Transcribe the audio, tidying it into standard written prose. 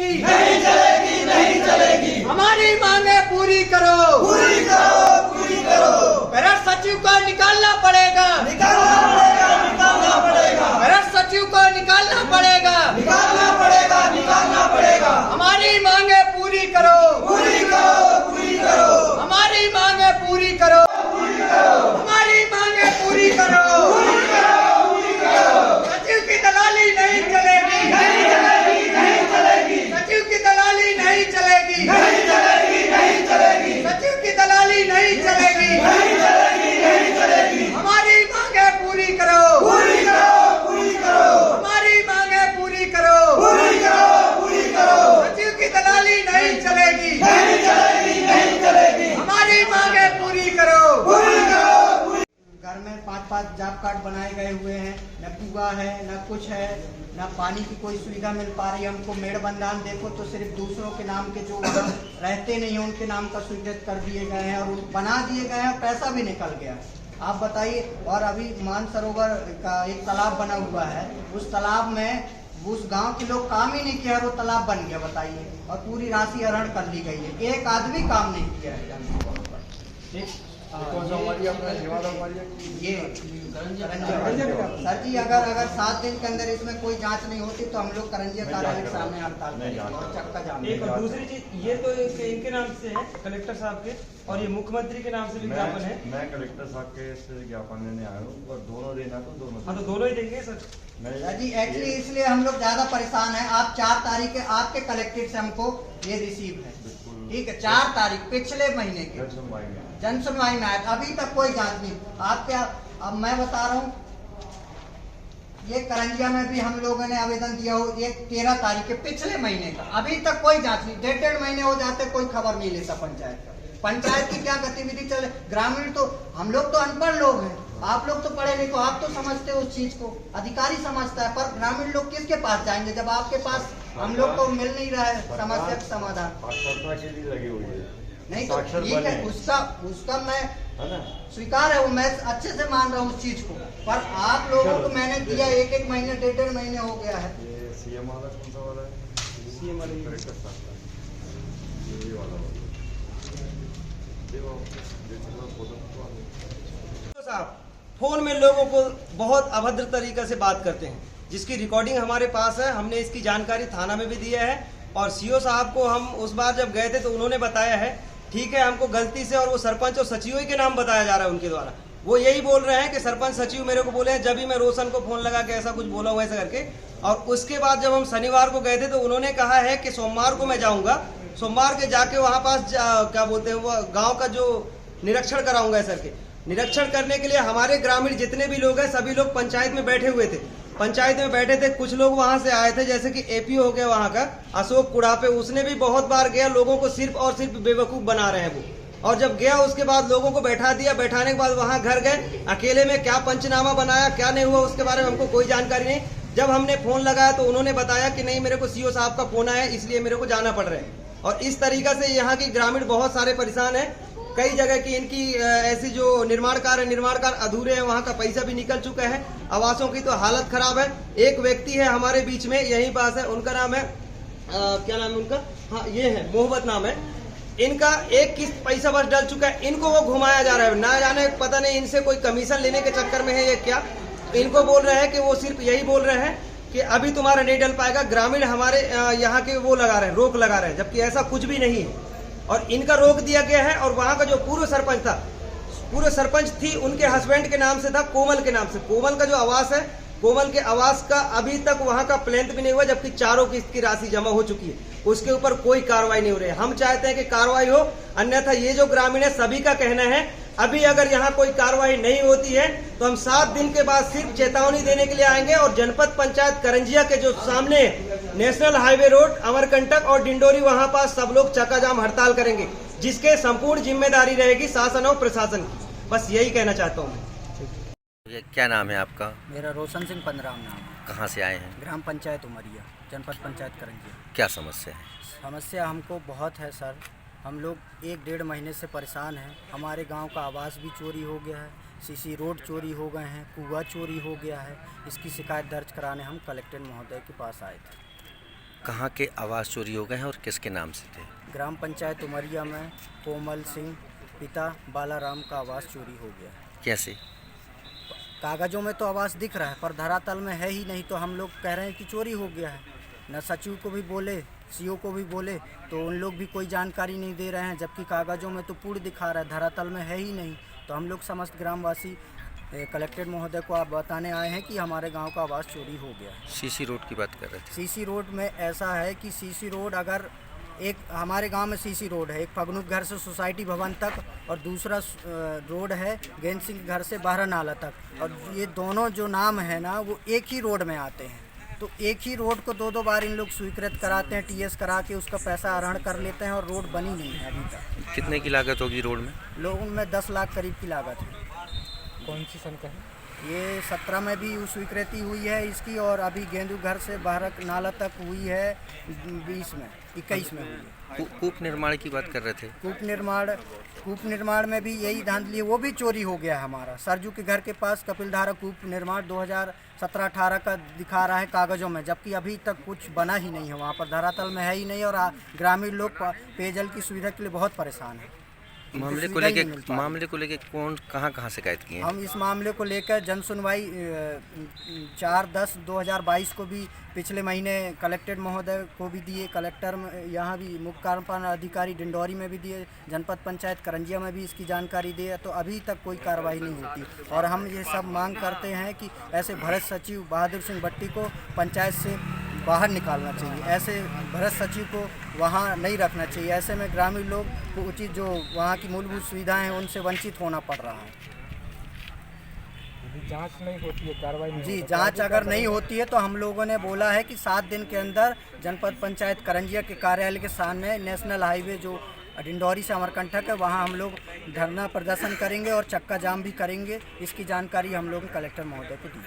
चलेगी, नहीं चलेगी, नहीं चलेगी। हमारी मांगे पूरी करो, पूरी करो, पूरी करो। पैरा सचिव को निकालना पड़ेगा, निकालना पड़ेगा, निकालना पड़ेगा, पैरा सचिव को निकालना पड़ेगा, निकालना पड़ेगा, निकालना पड़ेगा। हमारी मांगे पूरी करो, पूरी करो, पूरी करो, हमारी मांगे पूरी करो, पूरी करो, हमारी मांगे पूरी करो, पूरी करो, पूरी करो। सचिव की दलाली नहीं चलेगी, नहीं चलेगी, नहीं चलेगी, सचिव की दलाली नहीं चलेगी, नहीं चलेगी, नहीं चलेगी, सचिव की दलाली नहीं चलेगी, नहीं चलेगी, नहीं चलेगी। हमारी मांगे पूरी करो, पूरी करो, पूरी करो, हमारी मांगे पूरी करो, पूरी करो, पूरी करो। सचिव की दलाली नहीं चलेगी, नहीं चलेगी, नहीं चलेगी, हमारी मांगे पूरी करो। पूरी करो, पूरी। घर में 5-5 जॉब कार्ड बनाए गए हुए हैं, न कुआ है, न कुछ है, न पानी की कोई सुविधा मिल पा रही है हमको। मेड़बंधान देखो तो सिर्फ दूसरों के नाम के जो रहते नहीं हैं उनके नाम का स्वीकृत कर दिए गए हैं और बना दिए गए हैं, पैसा भी निकल गया। आप बताइए। और अभी मानसरोवर का एक तालाब बना हुआ है, उस तालाब में उस गांव के लोग काम ही नहीं किया और वो तालाब बन गया, बताइए। और पूरी राशि हरण कर ली गई है, एक आदमी काम नहीं किया है। कौन सा हमारी अपना सेवादार हमारी ये सर जी, अगर 7 दिन के अंदर इसमें कोई जांच नहीं होती तो हम लोग करंजिया कार्यालय के सामने हड़ताल करेंगे और चक्का जाम। एक और दूसरी चीज, ये तो इनके नाम से है, कलेक्टर साहब के, और ये मुख्यमंत्री के नाम से विज्ञापन है। मैं कलेक्टर साहब के से विज्ञापन लेने आया हूँ और दोनों देना तो दोनों। हाँ, तो दोनों ही देंगे सर। सर जी, एक्चुअली इसलिए हम लोग ज्यादा परेशान हैं। आप 4 तारीख के आपके कलेक्टेड से हमको ये रिसीव है, ठीक है, 4 तारीख पिछले महीने के जन सुनवाई में आया, अभी तक कोई जांच नहीं। आप क्या, अब मैं बता रहा हूँ, ये करंजिया में भी हम लोगों ने आवेदन दिया हो, ये 13 तारीख के पिछले महीने का, अभी तक कोई जांच नहीं। 1.5 महीने हो जाते, कोई खबर नहीं लेता पंचायत का। पंचायत की क्या गतिविधि चले। ग्रामीण तो हम लोग तो अनपढ़ लोग हैं, आप लोग तो पढ़े लिखे, आप तो समझते हो उस चीज को, अधिकारी समझता है, पर ग्रामीण लोग किसके पास जाएंगे जब आपके पास हम लोग को मिल नहीं रहा है समस्या का समाधान। साक्षरता के लिए लगी हुई है, नहीं तो ठीक है, उसका मैं है ना। स्वीकार है, वो मैं अच्छे से मान रहा हूँ उस चीज को, पर आप लोगों को मैंने दिया 1-1 महीने 1.5 महीने हो गया है। ये सीएम वाला कौन सा वाला है? सीएम वाला ही। कलेक्टर साहब का ये वाला साहब फोन में लोगों को बहुत अभद्र तरीके से बात करते हैं, जिसकी रिकॉर्डिंग हमारे पास है। हमने इसकी जानकारी थाना में भी दिया है और सीओ साहब को हम उस बार जब गए थे तो उन्होंने बताया है, ठीक है, हमको गलती से, और वो सरपंच और सचिव के नाम बताया जा रहा है उनके द्वारा। वो यही बोल रहे हैं कि सरपंच सचिव मेरे को बोले हैं, जब भी मैं रोशन को फोन लगा के ऐसा कुछ बोला हुआ ऐसा करके। और उसके बाद जब हम शनिवार को गए थे तो उन्होंने कहा है कि सोमवार को मैं जाऊंगा, सोमवार के जाके वहाँ पास क्या बोलते हैं, वो गाँव का जो निरीक्षण कराऊंगा सर के। निरीक्षण करने के लिए हमारे ग्रामीण जितने भी लोग हैं सभी लोग पंचायत में बैठे हुए थे, पंचायत में बैठे थे। कुछ लोग वहां से आए थे, जैसे कि एपीओ हो गया वहां का अशोक कुड़ापे, उसने भी बहुत बार गया, लोगों को सिर्फ और सिर्फ बेवकूफ बना रहे हैं वो। और जब गया उसके बाद लोगों को बैठा दिया, बैठाने के बाद वहां घर गए, अकेले में क्या पंचनामा बनाया क्या नहीं हुआ उसके बारे में हमको कोई जानकारी नहीं। जब हमने फोन लगाया तो उन्होंने बताया कि नहीं, मेरे को सीओ साहब का फोन आया इसलिए मेरे को जाना पड़ रहा है। और इस तरीका से यहाँ की ग्रामीण बहुत सारे परेशान है। कई जगह की इनकी ऐसी जो निर्माण कार्य अधूरे हैं, वहाँ का पैसा भी निकल चुका है। आवासों की तो हालत खराब है। एक व्यक्ति है हमारे बीच में, यहीं पास है, उनका नाम है क्या नाम है उनका, हाँ ये है मोहब्बत नाम है इनका। एक किस्त पैसा बस डल चुका है, इनको वो घुमाया जा रहा है, ना जाने पता नहीं इनसे कोई कमीशन लेने के चक्कर में है ये क्या। इनको बोल रहे हैं कि वो सिर्फ यही बोल रहे हैं कि अभी तुम्हारा नहीं डल पाएगा। ग्रामीण हमारे यहाँ के वो लगा रहे हैं, रोक लगा रहे हैं, जबकि ऐसा कुछ भी नहीं है और इनका रोक दिया गया है। और वहाँ का जो पूर्व सरपंच थी, उनके हस्बैंड के नाम से था, कोमल के नाम से। कोमल का जो आवास है, कोमल के आवास का अभी तक वहाँ का प्लेंथ भी नहीं हुआ, जबकि 4 किस्त की राशि जमा हो चुकी है, उसके ऊपर कोई कार्रवाई नहीं हो रही है। हम चाहते हैं कि कार्रवाई हो, अन्यथा ये जो ग्रामीण है सभी का कहना है अभी अगर यहाँ कोई कार्रवाई नहीं होती है तो हम 7 दिन के बाद सिर्फ चेतावनी देने के लिए आएंगे और जनपद पंचायत करंजिया के जो सामने नेशनल हाईवे रोड, अमरकंटक और डिंडोरी, वहाँ पास सब लोग चक्का जाम हड़ताल करेंगे, जिसके संपूर्ण जिम्मेदारी रहेगी शासन और प्रशासन की। बस यही कहना चाहता हूँ मैं। क्या नाम है आपका? मेरा रोशन सिंह पंद्राम नाम है। कहाँ से आए हैं? ग्राम पंचायत उमरिया, जनपद पंचायत करंजिया। क्या समस्या है? समस्या हमको बहुत है सर। हम लोग 1-1.5 महीने से परेशान हैं। हमारे गांव का आवास भी चोरी हो गया है, सीसी रोड चोरी हो गए हैं, कुआं चोरी हो गया है। इसकी शिकायत दर्ज कराने हम कलेक्टर महोदय के पास आए थे। कहाँ के आवास चोरी हो गए हैं और किसके नाम से थे? ग्राम पंचायत उमरिया में कोमल सिंह पिता बालाराम का आवास चोरी हो गया है। कैसे? कागजों में तो आवास दिख रहा है पर धरातल में है ही नहीं, तो हम लोग कह रहे हैं कि चोरी हो गया है। न सचिव को भी बोले, सीओ को भी बोले, तो उन लोग भी कोई जानकारी नहीं दे रहे हैं, जबकि कागजों में तो पूर्ण दिखा रहा है, धरातल में है ही नहीं। तो हम लोग समस्त ग्रामवासी कलेक्टर महोदय को आप बताने आए हैं कि हमारे गांव का आवास चोरी हो गया है। सीसी रोड की बात कर रहे थे। सीसी रोड में ऐसा है कि सीसी रोड अगर एक हमारे गांव में सीसी रोड है, एक फगनुक घर से सोसाइटी भवन तक, और दूसरा रोड है गेंद सिंह घर से बारह नाला तक, और ये दोनों जो नाम है ना वो एक ही रोड में आते हैं। तो एक ही रोड को दो बार इन लोग स्वीकृत कराते हैं, टीएस करा के उसका पैसा आहरण कर लेते हैं, और रोड बनी नहीं है अभी तक। कितने की लागत होगी रोड में? लोगों में 10 लाख करीब की लागत है। कौन सी सन का है? ये 17 में भी स्वीकृति हुई है इसकी, और अभी गेंदू घर से बारह नाला तक हुई है 20 में, 21 में हुई है। कूप निर्माण की बात कर रहे थे। कूप निर्माण में भी यही धांधली है, वो भी चोरी हो गया है हमारा। सरजू के घर के पास कपिलधारा कूप निर्माण 2017-18 का दिखा रहा है कागजों में, जबकि अभी तक कुछ बना ही नहीं है वहाँ पर, धरातल में है ही नहीं, और ग्रामीण लोग पेयजल की सुविधा के लिए बहुत परेशान है। मामले को लेके कौन कहाँ शिकायत की है? हम इस मामले को लेकर जन सुनवाई 4/10/2022 को भी पिछले महीने कलेक्टर महोदय को भी दिए, कलेक्टर यहाँ भी मुख्य कार्यपालन अधिकारी डिंडौरी में भी दिए, जनपद पंचायत करंजिया में भी इसकी जानकारी दी है, तो अभी तक कोई कार्रवाई नहीं होती। और हम ये सब मांग करते हैं कि ऐसे भरत सचिव बहादुर सिंह भट्टी को पंचायत से बाहर निकालना चाहिए, ऐसे भरत सचिव को वहाँ नहीं रखना चाहिए। ऐसे में ग्रामीण लोग को उचित जो वहाँ की मूलभूत सुविधाएं हैं उनसे वंचित होना पड़ रहा है। जांच नहीं होती है, कार्रवाई नहीं जी, होता, जांच अगर नहीं होती है तो हम लोगों ने बोला है कि 7 दिन के अंदर जनपद पंचायत करंजिया के कार्यालय के सामने नेशनल हाईवे जो डिंडौरी से अमरकंटक है, वहाँ हम लोग धरना प्रदर्शन करेंगे और चक्का जाम भी करेंगे। इसकी जानकारी हम लोग कलेक्टर महोदय को दी।